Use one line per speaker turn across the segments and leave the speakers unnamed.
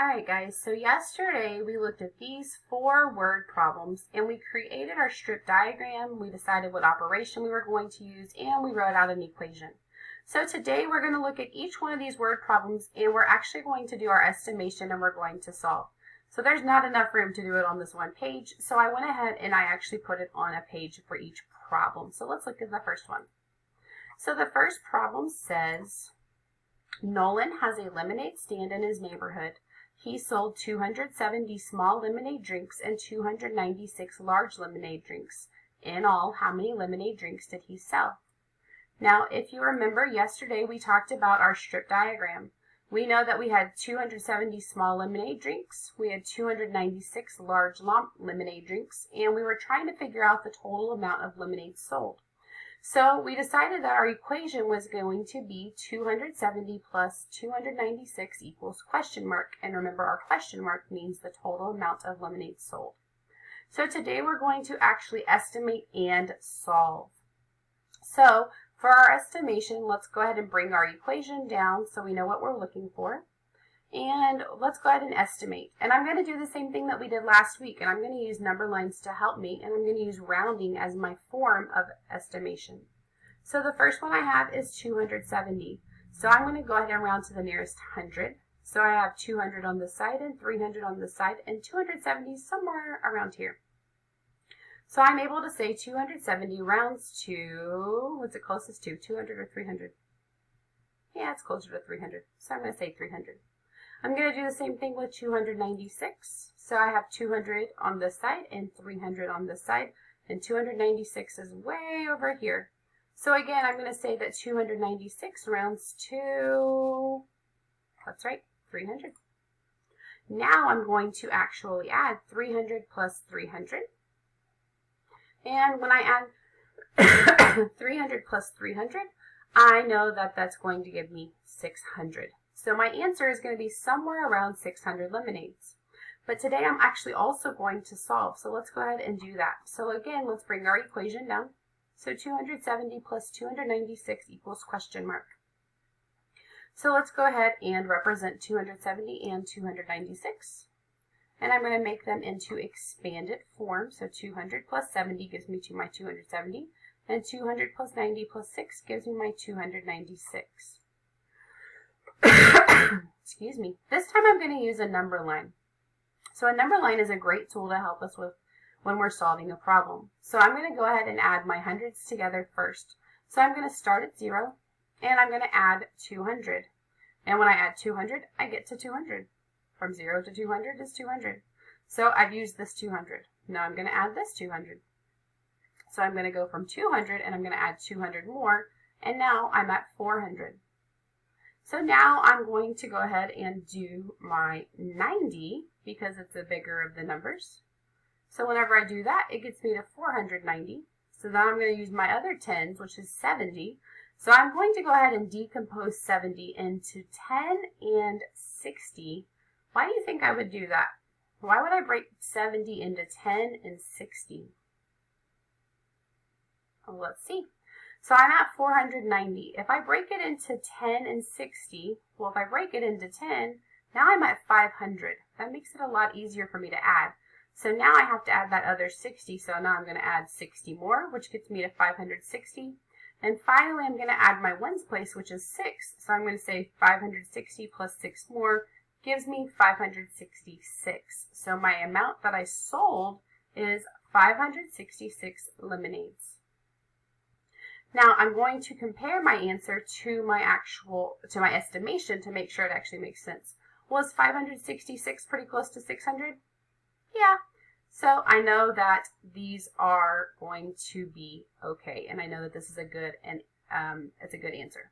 Alright guys, so yesterday we looked at these 4 word problems and we created our strip diagram, we decided what operation we were going to use, and we wrote out an equation. So today we're going to look at each one of these word problems and we're actually going to do our estimation and we're going to solve. So there's not enough room to do it on this one page, so I went ahead and I actually put it on a page for each problem. So let's look at the first one. So the first problem says, Nolan has a lemonade stand in his neighborhood. He sold 270 small lemonade drinks and 296 large lemonade drinks. In all, how many lemonade drinks did he sell? Now, if you remember yesterday, we talked about our strip diagram. We know that we had 270 small lemonade drinks, we had 296 large lemonade drinks, and we were trying to figure out the total amount of lemonade sold. So we decided that our equation was going to be 270 plus 296 equals question mark. And remember, our question mark means the total amount of lemonade sold. So today we're going to actually estimate and solve. So for our estimation, let's go ahead and bring our equation down so we know what we're looking for. And let's go ahead and estimate. And I'm going to do the same thing that we did last week, and I'm going to use number lines to help me, and I'm going to use rounding as my form of estimation. So the first one I have is 270. So I'm going to go ahead and round to the nearest 100. So I have 200 on this side and 300 on this side, and 270 somewhere around here. So I'm able to say 270 rounds to, what's it closest to, 200 or 300? Yeah, it's closer to 300, so I'm going to say 300. I'm going to do the same thing with 296. So I have 200 on this side and 300 on this side, and 296 is way over here. So again, I'm going to say that 296 rounds to, that's right, 300. Now I'm going to actually add 300 plus 300. And when I add 300 plus 300, I know that that's going to give me 600. So my answer is going to be somewhere around 600 lemonades. But today I'm actually also going to solve. So let's go ahead and do that. So again, let's bring our equation down. So 270 plus 296 equals question mark. So let's go ahead and represent 270 and 296. And I'm going to make them into expanded form. So 200 plus 70 gives me my 270. And 200 plus 90 plus 6 gives me my 296. Excuse me. This time I'm going to use a number line. So a number line is a great tool to help us with when we're solving a problem. So I'm going to go ahead and add my hundreds together first. So I'm going to start at 0 and I'm going to add 200. And when I add 200, I get to 200. From 0 to 200 is 200. So I've used this 200. Now I'm going to add this 200. So I'm going to go from 200 and I'm going to add 200 more. And now I'm at 400. So now I'm going to go ahead and do my 90 because it's the bigger of the numbers. So whenever I do that, it gets me to 490. So then I'm going to use my other 10s, which is 70. So I'm going to go ahead and decompose 70 into 10 and 60. Why do you think I would do that? Why would I break 70 into 10 and 60? Well, let's see. So I'm at 490. If I break it into 10 and 60, well, if I break it into 10, now I'm at 500. That makes it a lot easier for me to add. So now I have to add that other 60. So now I'm going to add 60 more, which gets me to 560. And finally, I'm going to add my ones place, which is 6. So I'm going to say 560 plus 6 more gives me 566. So my amount that I sold is 566 lemonades. Now I'm going to compare my answer to my estimation to make sure it actually makes sense. Was 566 pretty close to 600? Yeah. So I know that these are going to be okay, and I know that this is a good it's a good answer.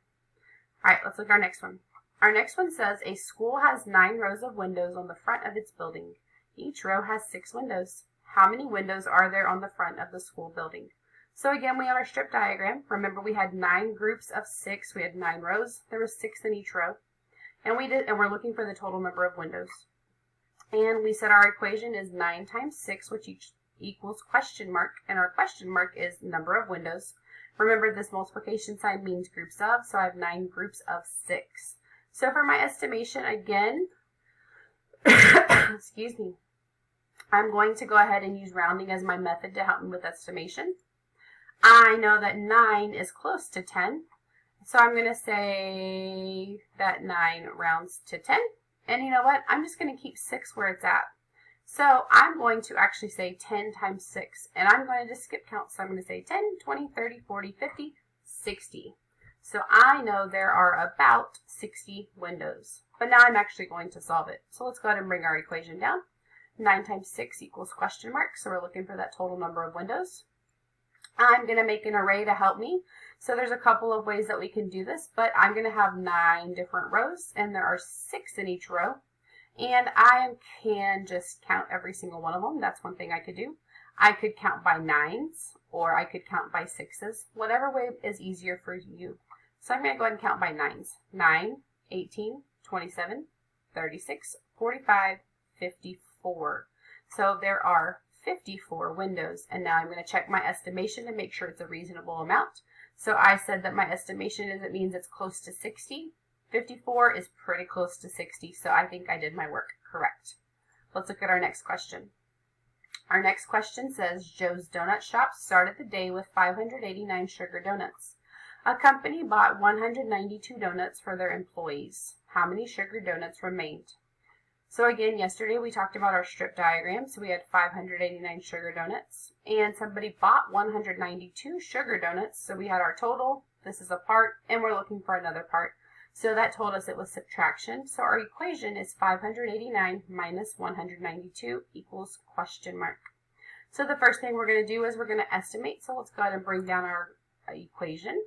All right, let's look at our next one. Our next one says a school has 9 rows of windows on the front of its building. Each row has 6 windows. How many windows are there on the front of the school building? So again, we have our strip diagram. Remember, we had 9 groups of 6. We had 9 rows. There was 6 in each row. And we're looking for the total number of windows. And we said our equation is 9 times 6, which equals question mark. And our question mark is number of windows. Remember, this multiplication sign means groups of, so I have 9 groups of 6. So for my estimation, again, Excuse me. I'm going to go ahead and use rounding as my method to help me with estimation. I know that 9 is close to 10, so I'm going to say that 9 rounds to 10. And you know what? I'm just going to keep 6 where it's at. So I'm going to actually say 10 times 6, and I'm going to just skip count. So I'm going to say 10, 20, 30, 40, 50, 60. So I know there are about 60 windows, but now I'm actually going to solve it. So let's go ahead and bring our equation down. 9 times 6 equals question mark, so we're looking for that total number of windows. I'm going to make an array to help me. So there's a couple of ways that we can do this, but I'm going to have 9 different rows, and there are 6 in each row. And I can just count every single one of them. That's one thing I could do. I could count by 9s, or I could count by 6s, whatever way is easier for you. So I'm going to go ahead and count by 9s. 9, 18, 27, 36, 45, 54. So there are 54 windows, and now I'm going to check my estimation to make sure it's a reasonable amount. So I said that my estimation is, it means it's close to 60. 54 is pretty close to 60, so I think I did my work correct. Let's look at our next question. Our next question says, Joe's Donut Shop started the day with 589 sugar donuts. A company bought 192 donuts for their employees. How many sugar donuts remained? So again, yesterday we talked about our strip diagram. So we had 589 sugar donuts, and somebody bought 192 sugar donuts. So we had our total. This is a part, and we're looking for another part. So that told us it was subtraction. So our equation is 589 minus 192 equals question mark. So the first thing we're going to do is we're going to estimate. So let's go ahead and bring down our equation.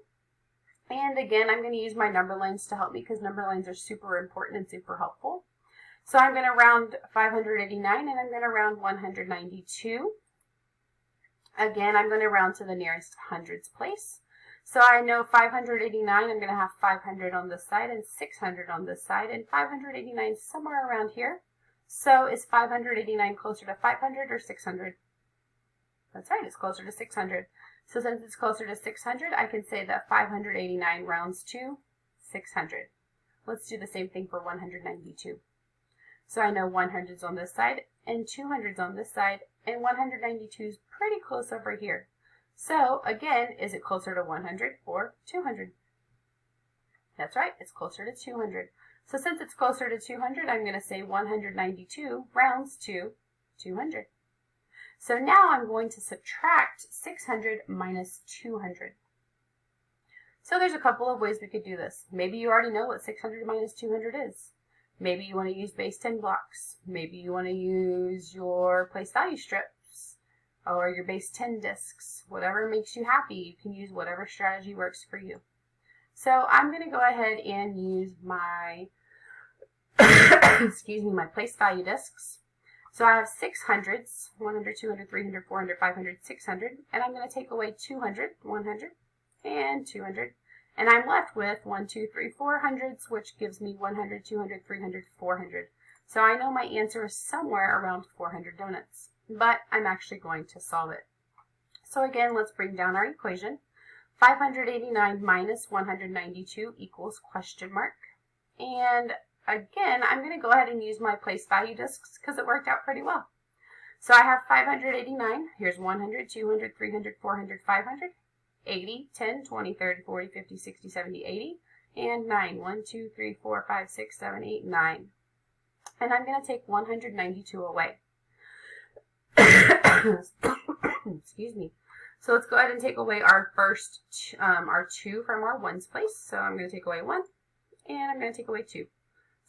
And again, I'm going to use my number lines to help me, because number lines are super important and super helpful. So I'm going to round 589, and I'm going to round 192. Again, I'm going to round to the nearest hundreds place. So I know 589, I'm going to have 500 on this side and 600 on this side, and 589 is somewhere around here. So is 589 closer to 500 or 600? That's right, it's closer to 600. So since it's closer to 600, I can say that 589 rounds to 600. Let's do the same thing for 192. So I know 100's on this side and 200's on this side, and 192 is pretty close over here. So again, is it closer to 100 or 200? That's right, it's closer to 200. So since it's closer to 200, I'm going to say 192 rounds to 200. So now I'm going to subtract 600 minus 200. So there's a couple of ways we could do this. Maybe you already know what 600 minus 200 is. Maybe you want to use base 10 blocks. Maybe you want to use your place value strips or your base 10 discs. Whatever makes you happy, you can use whatever strategy works for you. So I'm going to go ahead and use my, excuse me, my place value discs. So I have 600s, 100, 200, 300, 400, 500, 600, and I'm going to take away 200, 100, and 200. And I'm left with 1, 2, 3, 400s, which gives me 100, 200, 300, 400. So I know my answer is somewhere around 400 donuts, but I'm actually going to solve it. So again, let's bring down our equation. 589 minus 192 equals question mark. And again, I'm going to go ahead and use my place value discs because it worked out pretty well. So I have 589. Here's 100, 200, 300, 400, 500. 80, 10, 20, 30, 40, 50, 60, 70, 80, and 9. 1, 2, 3, 4, 5, 6, 7, 8, 9. And I'm going to take 192 away. Excuse me. So let's go ahead and take away our first, our 2 from our 1's place. So I'm going to take away 1, and I'm going to take away 2.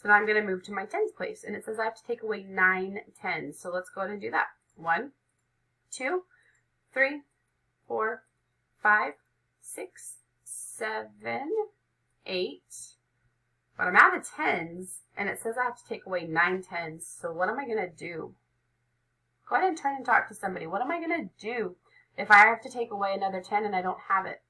So now I'm going to move to my 10's place, and it says I have to take away 9 10s. So let's go ahead and do that. 1, 2, 3, 4, 5, 6, 7, 8. But I'm out of 10s, and it says I have to take away 9 10s. So what am I going to do? Go ahead and turn and talk to somebody. What am I going to do if I have to take away another 10 and I don't have it?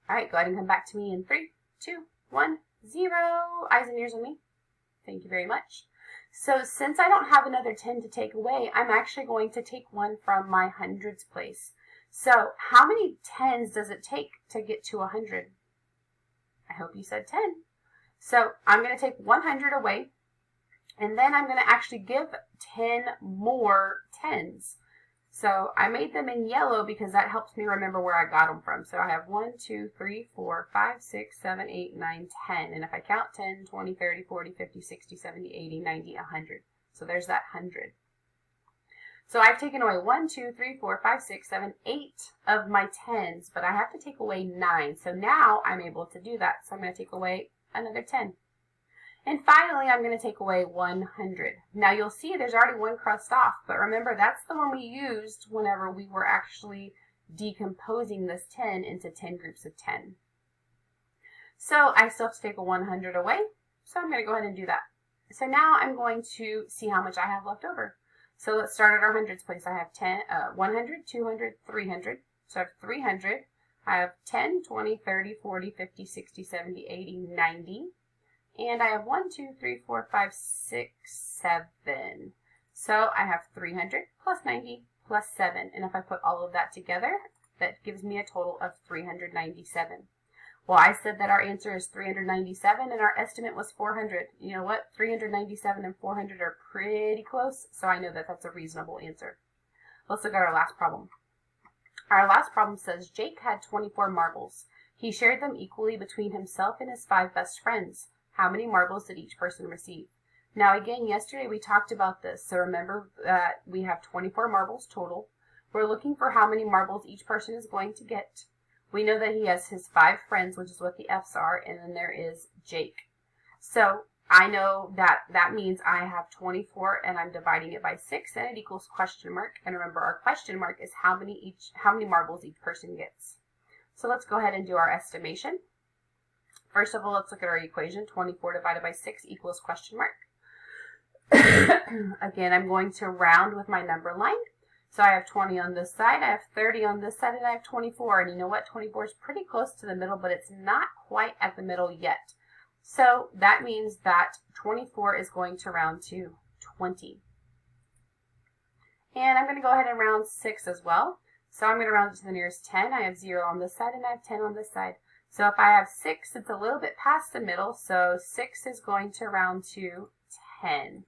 All right, go ahead and come back to me in 3, 2, 1, 0. Eyes and ears on me. Thank you very much. So since I don't have another 10 to take away, I'm actually going to take 1 from my hundreds place. So how many 10s does it take to get to 100? I hope you said 10. So I'm going to take 100 away, and then I'm going to actually give 10 more 10s. So I made them in yellow because that helps me remember where I got them from. So I have 1, 2, 3, 4, 5, 6, 7, 8, 9, 10. And if I count 10, 20, 30, 40, 50, 60, 70, 80, 90, 100. So there's that 100. So I've taken away 1, 2, 3, 4, 5, 6, 7, 8 of my 10s, but I have to take away 9. So now I'm able to do that. So I'm going to take away another 10. And finally, I'm going to take away 100. Now you'll see there's already one crossed off, but remember that's the one we used whenever we were actually decomposing this 10 into 10 groups of 10. So I still have to take a 100 away, so I'm going to go ahead and do that. So now I'm going to see how much I have left over. So let's start at our hundreds place. I have 100, 200, 300. So I have 300. I have 10, 20, 30, 40, 50, 60, 70, 80, 90. And I have 1, 2, 3, 4, 5, 6, 7. So I have 300 plus 90 plus 7. And if I put all of that together, that gives me a total of 397. Well, I said that our answer is 397 and our estimate was 400. You know what? 397 and 400 are pretty close, so I know that that's a reasonable answer. Let's look at our last problem. Our last problem says Jake had 24 marbles. He shared them equally between himself and his 5 best friends. How many marbles did each person receive? Now again, yesterday we talked about this, so remember that we have 24 marbles total. We're looking for how many marbles each person is going to get. We know that he has his 5 friends, which is what the F's are, and then there is Jake. So I know that that means I have 24 and I'm dividing it by 6 and it equals question mark. And remember our question mark is how many marbles each person gets. So let's go ahead and do our estimation. First of all, let's look at our equation. 24 divided by 6 equals question mark. Again, I'm going to round with my number line. So I have 20 on this side, I have 30 on this side, and I have 24. And you know what? 24 is pretty close to the middle, but it's not quite at the middle yet. So that means that 24 is going to round to 20. And I'm going to go ahead and round 6 as well. So I'm going to round it to the nearest 10. I have 0 on this side, and I have 10 on this side. So if I have 6, it's a little bit past the middle, so 6 is going to round to 10.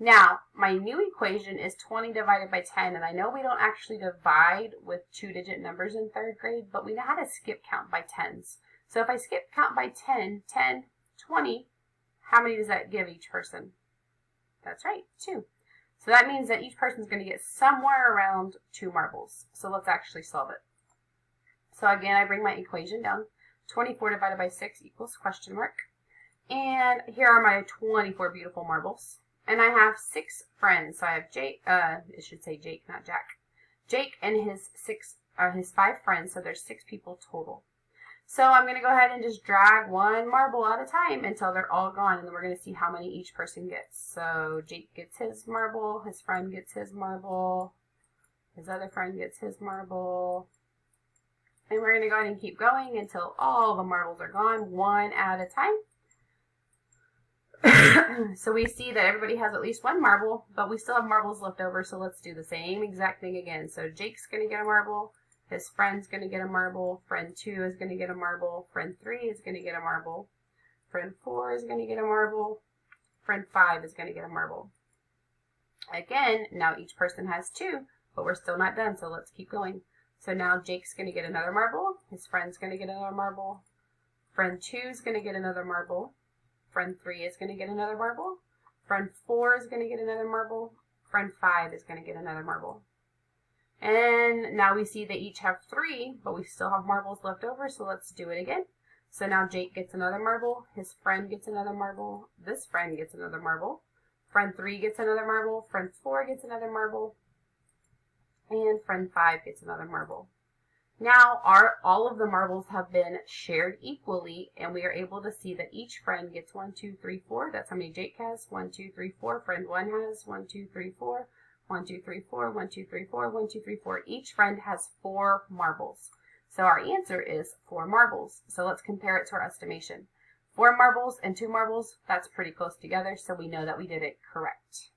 Now, my new equation is 20 divided by 10, and I know we don't actually divide with 2-digit numbers in 3rd grade, but we know how to skip count by 10s. So if I skip count by 10, 10, 20, how many does that give each person? That's right, 2. So that means that each person is going to get somewhere around 2 marbles. So let's actually solve it. So again, I bring my equation down. 24 divided by 6 equals question mark. And here are my 24 beautiful marbles. And I have 6 friends. So I have Jake, it should say Jake, not Jack. Jake and his 5 friends, so there's 6 people total. So I'm going to go ahead and just drag one marble at a time until they're all gone, and then we're going to see how many each person gets. So Jake gets his marble, his friend gets his marble, his other friend gets his marble. And we're going to go ahead and keep going until all the marbles are gone, one at a time. So we see that everybody has at least one marble, but we still have marbles left over, so let's do the same exact thing again. So Jake's going to get a marble, his friend's going to get a marble, friend 2 is going to get a marble, friend 3 is going to get a marble, friend 4 is going to get a marble, friend 5 is going to get a marble. Again, now each person has 2, but we're still not done, so let's keep going. So now Jake's going to get another marble, his friend's going to get another marble, friend 2 is going to get another marble, friend 3 is going to get another marble, friend 4 is going to get another marble, friend 5 is going to get another marble. And now we see they each have 3, but we still have marbles left over, so let's do it again. So now Jake gets another marble, his friend gets another marble, this friend gets another marble, friend 3 gets another marble, friend 4 gets another marble, and friend 5 gets another marble. Now all of the marbles have been shared equally, and we are able to see that each friend gets 1, 2, 3, 4. That's how many Jake has. 1, 2, 3, 4. Friend 1 has 1, 2, 3, 4. 1, 2, 3, 4. 1, 2, 3, 4. 1, 2, 3, 4. Each friend has 4 marbles. So our answer is 4 marbles. So let's compare it to our estimation. 4 marbles and 2 marbles, that's pretty close together, so we know that we did it correct.